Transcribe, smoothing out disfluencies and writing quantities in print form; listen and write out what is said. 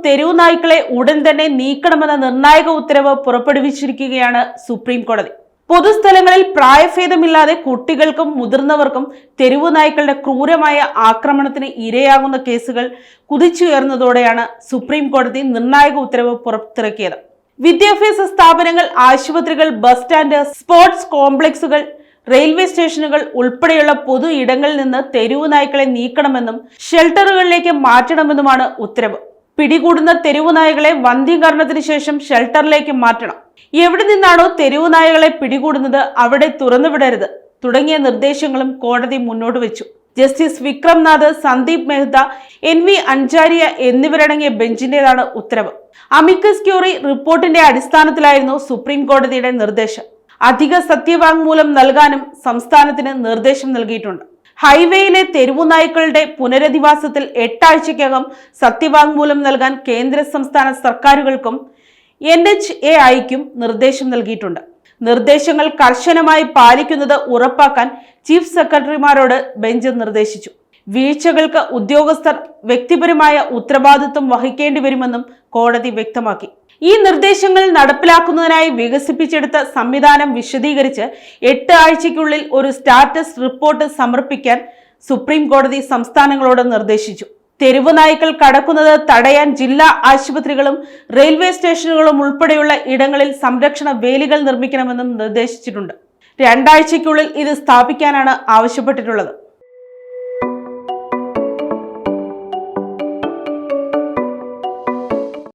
തെരുവു നായ്ക്കളെ ഉടൻ തന്നെ നീക്കണമെന്ന നിർണായക ഉത്തരവ് പുറപ്പെടുവിച്ചിരിക്കുകയാണ് സുപ്രീം കോടതി. പൊതുസ്ഥലങ്ങളിൽ പ്രായഭേദമില്ലാതെ കുട്ടികൾക്കും മുതിർന്നവർക്കും തെരുവു നായ്ക്കളുടെ ക്രൂരമായ ആക്രമണത്തിന് ഇരയാകുന്ന കേസുകൾ കുതിച്ചുയർന്നതോടെയാണ് സുപ്രീം കോടതി നിർണായക ഉത്തരവ് പുറത്തിറക്കിയത്. വിദ്യാഭ്യാസ സ്ഥാപനങ്ങൾ, ആശുപത്രികൾ, ബസ് സ്റ്റാൻഡ്, സ്പോർട്സ് കോംപ്ലക്സുകൾ, റെയിൽവേ സ്റ്റേഷനുകൾ ഉൾപ്പെടെയുള്ള പൊതു ഇടങ്ങളിൽ നിന്ന് തെരുവു നായ്ക്കളെ നീക്കണമെന്നും ഷെൽട്ടറുകളിലേക്ക് മാറ്റണമെന്നുമാണ് ഉത്തരവ്. പിടികൂടുന്ന തെരുവു നായകളെ വന്ധ്യീകരണത്തിന് ശേഷം ഷെൽട്ടറിലേക്ക് മാറ്റണം. എവിടെ നിന്നാണോ തെരുവു നായകളെ പിടികൂടുന്നത് അവിടെ തുറന്നുവിടരുത് തുടങ്ങിയ നിർദ്ദേശങ്ങളും കോടതി മുന്നോട്ട് വെച്ചു. ജസ്റ്റിസ് വിക്രംനാഥ്, സന്ദീപ് മെഹ്ത, NV അൻജാരിയ എന്നിവരടങ്ങിയ ബെഞ്ചിന്റേതാണ് ഉത്തരവ്. അമിക്കസ് ക്യൂറി റിപ്പോർട്ടിന്റെ അടിസ്ഥാനത്തിലായിരുന്നു സുപ്രീം കോടതിയുടെ നിർദ്ദേശം. അധിക സത്യവാങ്മൂലം നൽകാനും സംസ്ഥാനത്തിന് നിർദ്ദേശം നൽകിയിട്ടുണ്ട്. ഹൈവേയിലെ തെരുവു നായ്ക്കളുടെ പുനരധിവാസത്തിൽ 8 ആഴ്ചയ്ക്കകം സത്യവാങ്മൂലം നൽകാൻ കേന്ദ്ര സംസ്ഥാന സർക്കാരുകൾക്കും NHAIക്കും നിർദ്ദേശം നൽകിയിട്ടുണ്ട്. നിർദ്ദേശങ്ങൾ കർശനമായി പാലിക്കുന്നത് ഉറപ്പാക്കാൻ ചീഫ് സെക്രട്ടറിമാരോട് ബെഞ്ച് നിർദ്ദേശിച്ചു. വീഴ്ചകൾക്ക് ഉദ്യോഗസ്ഥർ വ്യക്തിപരമായ ഉത്തരവാദിത്വം വഹിക്കേണ്ടി വരുമെന്നും കോടതി വ്യക്തമാക്കി. ഈ നിർദ്ദേശങ്ങൾ നടപ്പിലാക്കുന്നതിനായി വികസിപ്പിച്ചെടുത്ത സംവിധാനം വിശദീകരിച്ച് 8 ആഴ്ചയ്ക്കുള്ളിൽ ഒരു സ്റ്റാറ്റസ് റിപ്പോർട്ട് സമർപ്പിക്കാൻ സുപ്രീം കോടതി സംസ്ഥാനങ്ങളോട് നിർദ്ദേശിച്ചു. തെരുവു നായ്ക്കൾ കടക്കുന്നത് തടയാൻ ജില്ലാ ആശുപത്രികളും റെയിൽവേ സ്റ്റേഷനുകളും ഉൾപ്പെടെയുള്ള ഇടങ്ങളിൽ സംരക്ഷണ വേലികൾ നിർമ്മിക്കണമെന്നും നിർദ്ദേശിച്ചിട്ടുണ്ട്. 2 ആഴ്ചയ്ക്കുള്ളിൽ ഇത് സ്ഥാപിക്കാനാണ് ആവശ്യപ്പെട്ടിട്ടുള്ളത്.